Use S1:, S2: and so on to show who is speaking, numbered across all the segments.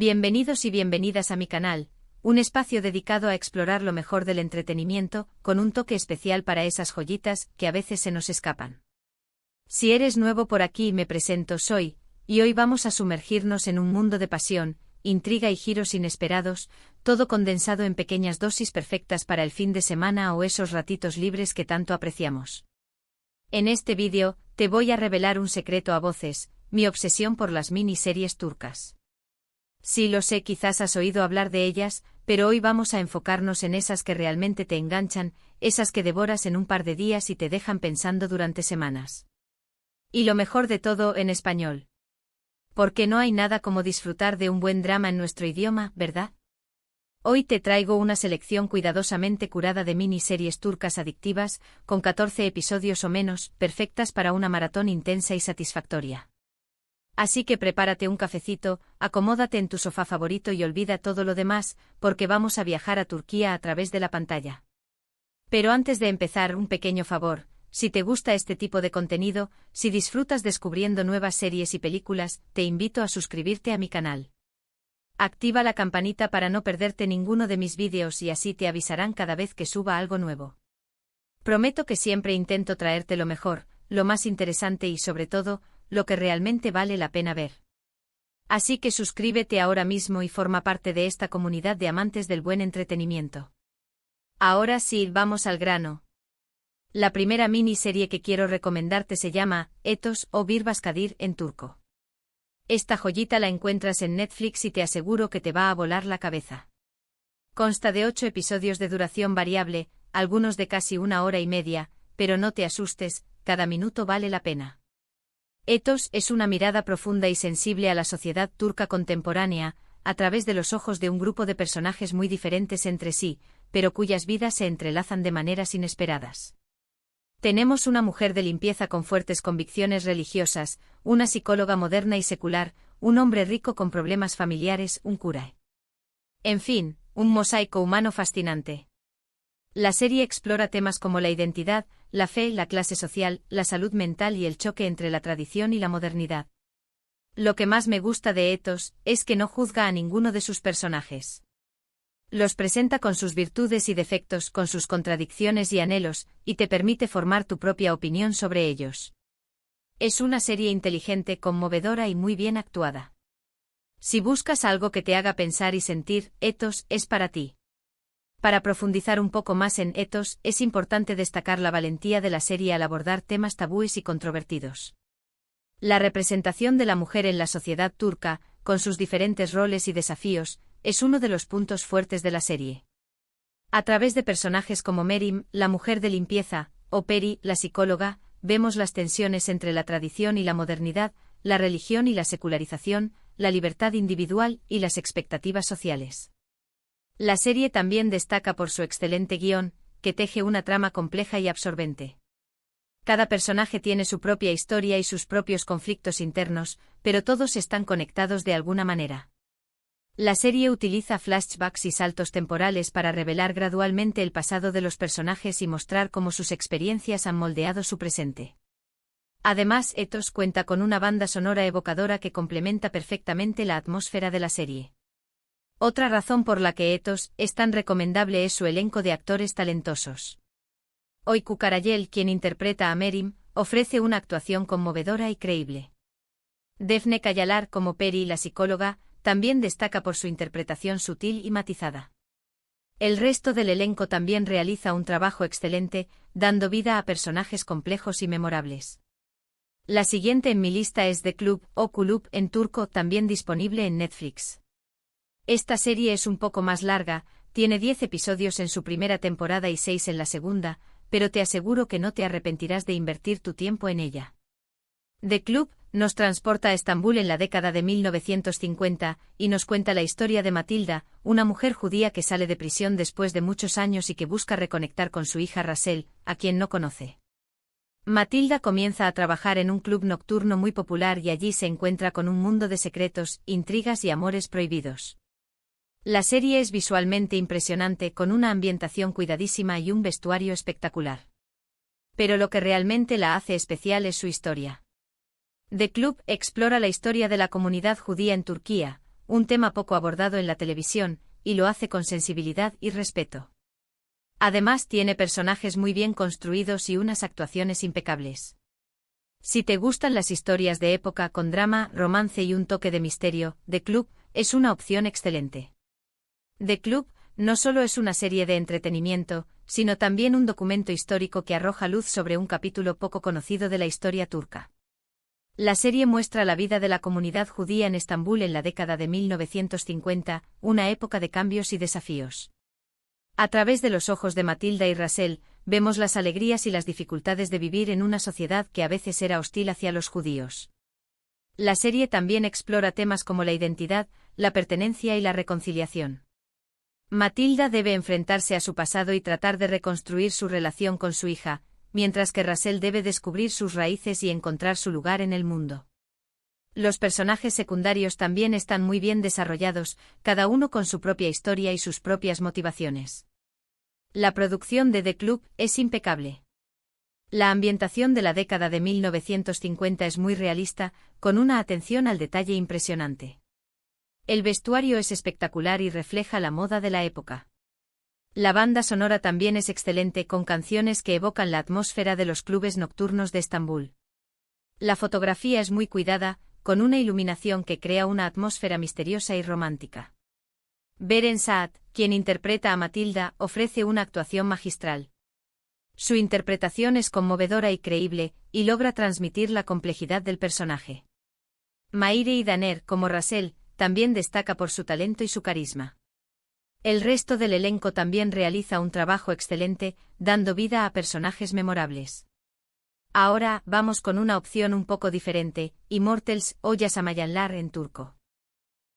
S1: Bienvenidos y bienvenidas a mi canal, un espacio dedicado a explorar lo mejor del entretenimiento, con un toque especial para esas joyitas que a veces se nos escapan. Si eres nuevo por aquí, me presento, soy, y hoy vamos a sumergirnos en un mundo de pasión, intriga y giros inesperados, todo condensado en pequeñas dosis perfectas para el fin de semana o esos ratitos libres que tanto apreciamos. En este vídeo, te voy a revelar un secreto a voces, mi obsesión por las miniseries turcas. Sí, lo sé, quizás has oído hablar de ellas, pero hoy vamos a enfocarnos en esas que realmente te enganchan, esas que devoras en un par de días y te dejan pensando durante semanas. Y lo mejor de todo, en español. Porque no hay nada como disfrutar de un buen drama en nuestro idioma, ¿verdad? Hoy te traigo una selección cuidadosamente curada de miniseries turcas adictivas, con 14 episodios o menos, perfectas para una maratón intensa y satisfactoria. Así que prepárate un cafecito, acomódate en tu sofá favorito y olvida todo lo demás, porque vamos a viajar a Turquía a través de la pantalla. Pero antes de empezar, un pequeño favor: si te gusta este tipo de contenido, si disfrutas descubriendo nuevas series y películas, te invito a suscribirte a mi canal. Activa la campanita para no perderte ninguno de mis vídeos y así te avisarán cada vez que suba algo nuevo. Prometo que siempre intento traerte lo mejor, lo más interesante y sobre todo, lo que realmente vale la pena ver. Así que suscríbete ahora mismo y forma parte de esta comunidad de amantes del buen entretenimiento. Ahora sí, vamos al grano. La primera miniserie que quiero recomendarte se llama Etos o Bir Başkadır en turco. Esta joyita la encuentras en Netflix y te aseguro que te va a volar la cabeza. Consta de 8 episodios de duración variable, algunos de casi 1 hora y media, pero no te asustes, cada minuto vale la pena. Etos es una mirada profunda y sensible a la sociedad turca contemporánea, a través de los ojos de un grupo de personajes muy diferentes entre sí, pero cuyas vidas se entrelazan de maneras inesperadas. Tenemos una mujer de limpieza con fuertes convicciones religiosas, una psicóloga moderna y secular, un hombre rico con problemas familiares, un cura. En fin, un mosaico humano fascinante. La serie explora temas como la identidad, la fe, la clase social, la salud mental y el choque entre la tradición y la modernidad. Lo que más me gusta de Etos es que no juzga a ninguno de sus personajes. Los presenta con sus virtudes y defectos, con sus contradicciones y anhelos, y te permite formar tu propia opinión sobre ellos. Es una serie inteligente, conmovedora y muy bien actuada. Si buscas algo que te haga pensar y sentir, Etos es para ti. Para profundizar un poco más en Etos, es importante destacar la valentía de la serie al abordar temas tabúes y controvertidos. La representación de la mujer en la sociedad turca, con sus diferentes roles y desafíos, es uno de los puntos fuertes de la serie. A través de personajes como Merim, la mujer de limpieza, o Peri, la psicóloga, vemos las tensiones entre la tradición y la modernidad, la religión y la secularización, la libertad individual y las expectativas sociales. La serie también destaca por su excelente guión, que teje una trama compleja y absorbente. Cada personaje tiene su propia historia y sus propios conflictos internos, pero todos están conectados de alguna manera. La serie utiliza flashbacks y saltos temporales para revelar gradualmente el pasado de los personajes y mostrar cómo sus experiencias han moldeado su presente. Además, Etos cuenta con una banda sonora evocadora que complementa perfectamente la atmósfera de la serie. Otra razón por la que Etos es tan recomendable es su elenco de actores talentosos. Oyku Karayel, quien interpreta a Merim, ofrece una actuación conmovedora y creíble. Defne Kayalar como Peri, la psicóloga, también destaca por su interpretación sutil y matizada. El resto del elenco también realiza un trabajo excelente, dando vida a personajes complejos y memorables. La siguiente en mi lista es The Club, o Kulüp en turco, también disponible en Netflix. Esta serie es un poco más larga, tiene 10 episodios en su primera temporada y 6 en la segunda, pero te aseguro que no te arrepentirás de invertir tu tiempo en ella. The Club nos transporta a Estambul en la década de 1950 y nos cuenta la historia de Matilda, una mujer judía que sale de prisión después de muchos años y que busca reconectar con su hija Rasel, a quien no conoce. Matilda comienza a trabajar en un club nocturno muy popular y allí se encuentra con un mundo de secretos, intrigas y amores prohibidos. La serie es visualmente impresionante, con una ambientación cuidadísima y un vestuario espectacular. Pero lo que realmente la hace especial es su historia. The Club explora la historia de la comunidad judía en Turquía, un tema poco abordado en la televisión, y lo hace con sensibilidad y respeto. Además tiene personajes muy bien construidos y unas actuaciones impecables. Si te gustan las historias de época con drama, romance y un toque de misterio, The Club es una opción excelente. The Club no solo es una serie de entretenimiento, sino también un documento histórico que arroja luz sobre un capítulo poco conocido de la historia turca. La serie muestra la vida de la comunidad judía en Estambul en la década de 1950, una época de cambios y desafíos. A través de los ojos de Matilda y Russell, vemos las alegrías y las dificultades de vivir en una sociedad que a veces era hostil hacia los judíos. La serie también explora temas como la identidad, la pertenencia y la reconciliación. Matilda debe enfrentarse a su pasado y tratar de reconstruir su relación con su hija, mientras que Russell debe descubrir sus raíces y encontrar su lugar en el mundo. Los personajes secundarios también están muy bien desarrollados, cada uno con su propia historia y sus propias motivaciones. La producción de The Club es impecable. La ambientación de la década de 1950 es muy realista, con una atención al detalle impresionante. El vestuario es espectacular y refleja la moda de la época. La banda sonora también es excelente con canciones que evocan la atmósfera de los clubes nocturnos de Estambul. La fotografía es muy cuidada, con una iluminación que crea una atmósfera misteriosa y romántica. Beren Saat, quien interpreta a Matilda, ofrece una actuación magistral. Su interpretación es conmovedora y creíble, y logra transmitir la complejidad del personaje. Maire y Daner, como Russell, también destaca por su talento y su carisma. El resto del elenco también realiza un trabajo excelente, dando vida a personajes memorables. Ahora, vamos con una opción un poco diferente, Immortals o Yaşamayanlar en turco.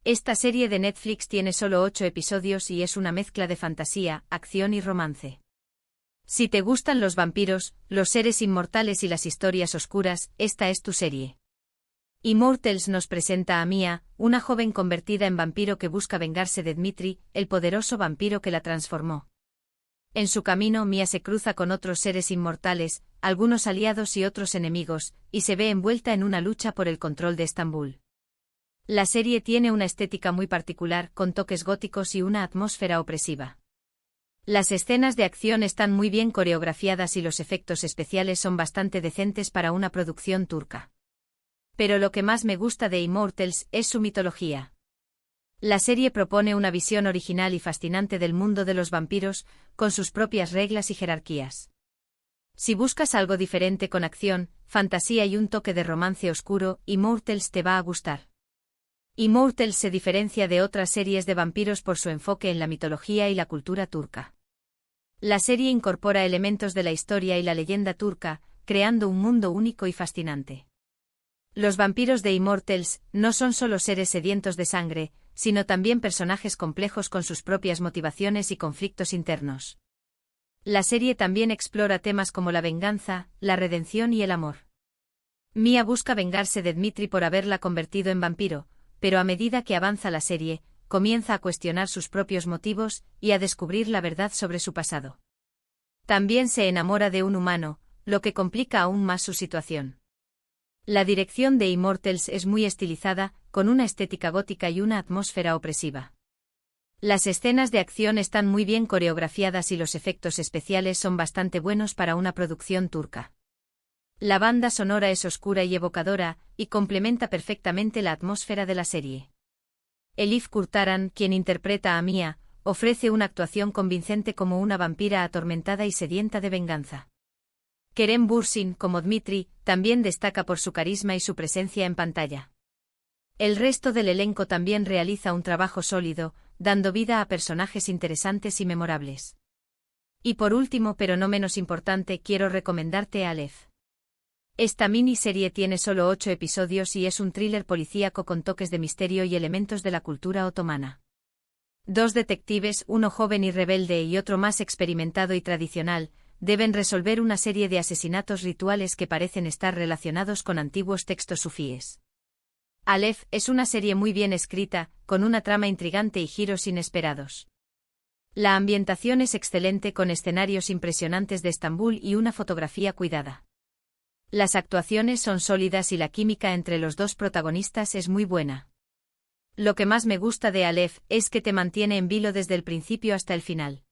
S1: Esta serie de Netflix tiene solo 8 episodios y es una mezcla de fantasía, acción y romance. Si te gustan los vampiros, los seres inmortales y las historias oscuras, esta es tu serie. Immortals nos presenta a Mia, una joven convertida en vampiro que busca vengarse de Dmitri, el poderoso vampiro que la transformó. En su camino Mia se cruza con otros seres inmortales, algunos aliados y otros enemigos, y se ve envuelta en una lucha por el control de Estambul. La serie tiene una estética muy particular, con toques góticos y una atmósfera opresiva. Las escenas de acción están muy bien coreografiadas y los efectos especiales son bastante decentes para una producción turca. Pero lo que más me gusta de Immortals es su mitología. La serie propone una visión original y fascinante del mundo de los vampiros, con sus propias reglas y jerarquías. Si buscas algo diferente con acción, fantasía y un toque de romance oscuro, Immortals te va a gustar. Immortals se diferencia de otras series de vampiros por su enfoque en la mitología y la cultura turca. La serie incorpora elementos de la historia y la leyenda turca, creando un mundo único y fascinante. Los vampiros de Immortals no son solo seres sedientos de sangre, sino también personajes complejos con sus propias motivaciones y conflictos internos. La serie también explora temas como la venganza, la redención y el amor. Mia busca vengarse de Dmitri por haberla convertido en vampiro, pero a medida que avanza la serie, comienza a cuestionar sus propios motivos y a descubrir la verdad sobre su pasado. También se enamora de un humano, lo que complica aún más su situación. La dirección de Immortals es muy estilizada, con una estética gótica y una atmósfera opresiva. Las escenas de acción están muy bien coreografiadas y los efectos especiales son bastante buenos para una producción turca. La banda sonora es oscura y evocadora, y complementa perfectamente la atmósfera de la serie. Elif Kurtaran, quien interpreta a Mia, ofrece una actuación convincente como una vampira atormentada y sedienta de venganza. Kerem Bürsin, como Dmitri, también destaca por su carisma y su presencia en pantalla. El resto del elenco también realiza un trabajo sólido, dando vida a personajes interesantes y memorables. Y por último, pero no menos importante, quiero recomendarte Aleph. Esta miniserie tiene solo 8 episodios y es un thriller policíaco con toques de misterio y elementos de la cultura otomana. 2 detectives, uno joven y rebelde y otro más experimentado y tradicional, deben resolver una serie de asesinatos rituales que parecen estar relacionados con antiguos textos sufíes. Aleph es una serie muy bien escrita, con una trama intrigante y giros inesperados. La ambientación es excelente con escenarios impresionantes de Estambul y una fotografía cuidada. Las actuaciones son sólidas y la química entre los dos protagonistas es muy buena. Lo que más me gusta de Aleph es que te mantiene en vilo desde el principio hasta el final.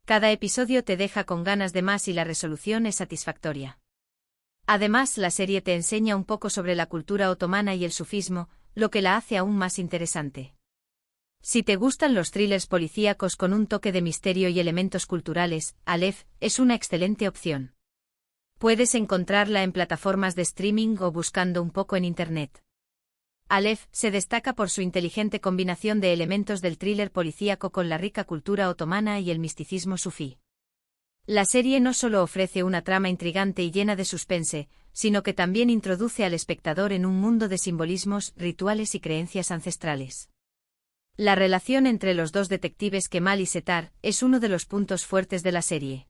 S1: Cada episodio te deja con ganas de más y la resolución es satisfactoria. Además, la serie te enseña un poco sobre la cultura otomana y el sufismo, lo que la hace aún más interesante. Si te gustan los thrillers policíacos con un toque de misterio y elementos culturales, Aleph es una excelente opción. Puedes encontrarla en plataformas de streaming o buscando un poco en Internet. Aleph se destaca por su inteligente combinación de elementos del thriller policíaco con la rica cultura otomana y el misticismo sufí. La serie no solo ofrece una trama intrigante y llena de suspense, sino que también introduce al espectador en un mundo de simbolismos, rituales y creencias ancestrales. La relación entre los dos detectives Kemal y Setar es uno de los puntos fuertes de la serie.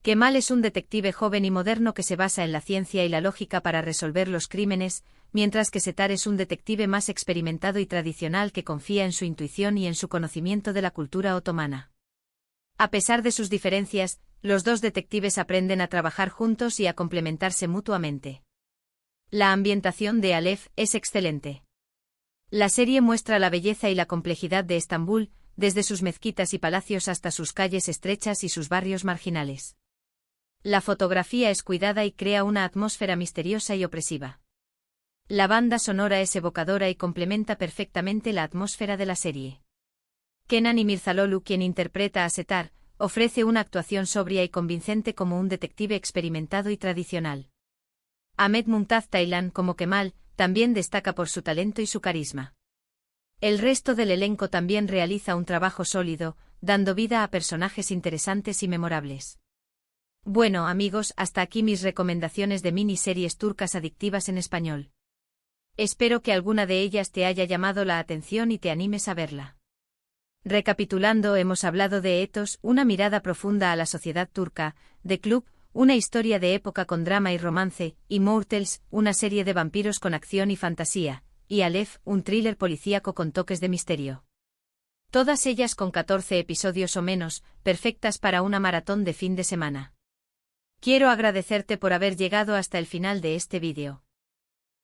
S1: Kemal es un detective joven y moderno que se basa en la ciencia y la lógica para resolver los crímenes, mientras que Setar es un detective más experimentado y tradicional que confía en su intuición y en su conocimiento de la cultura otomana. A pesar de sus diferencias, los dos detectives aprenden a trabajar juntos y a complementarse mutuamente. La ambientación de Aleph es excelente. La serie muestra la belleza y la complejidad de Estambul, desde sus mezquitas y palacios hasta sus calles estrechas y sus barrios marginales. La fotografía es cuidada y crea una atmósfera misteriosa y opresiva. La banda sonora es evocadora y complementa perfectamente la atmósfera de la serie. Kenan İmirzalıoğlu, quien interpreta a Setar, ofrece una actuación sobria y convincente como un detective experimentado y tradicional. Ahmet Mumtaz Taylan como Kemal también destaca por su talento y su carisma. El resto del elenco también realiza un trabajo sólido, dando vida a personajes interesantes y memorables. Bueno amigos, hasta aquí mis recomendaciones de miniseries turcas adictivas en español. Espero que alguna de ellas te haya llamado la atención y te animes a verla. Recapitulando, hemos hablado de Ethos, una mirada profunda a la sociedad turca, The Club, una historia de época con drama y romance, Immortals, una serie de vampiros con acción y fantasía, y Aleph, un thriller policíaco con toques de misterio. Todas ellas con 14 episodios o menos, perfectas para una maratón de fin de semana. Quiero agradecerte por haber llegado hasta el final de este vídeo.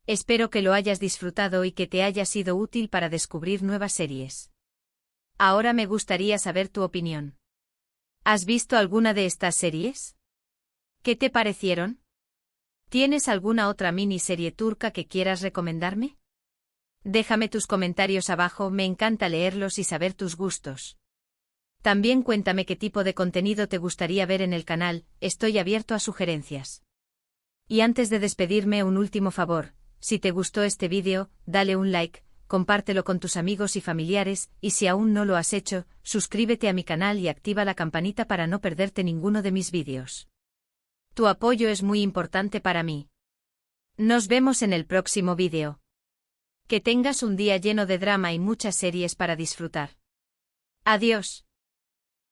S1: Espero que lo hayas disfrutado y que te haya sido útil para descubrir nuevas series. Ahora me gustaría saber tu opinión. ¿Has visto alguna de estas series? ¿Qué te parecieron? ¿Tienes alguna otra miniserie turca que quieras recomendarme? Déjame tus comentarios abajo, me encanta leerlos y saber tus gustos. También cuéntame qué tipo de contenido te gustaría ver en el canal, estoy abierto a sugerencias. Y antes de despedirme, un último favor, si te gustó este vídeo, dale un like, compártelo con tus amigos y familiares, y si aún no lo has hecho, suscríbete a mi canal y activa la campanita para no perderte ninguno de mis vídeos. Tu apoyo es muy importante para mí. Nos vemos en el próximo vídeo. Que tengas un día lleno de drama y muchas series para disfrutar. Adiós.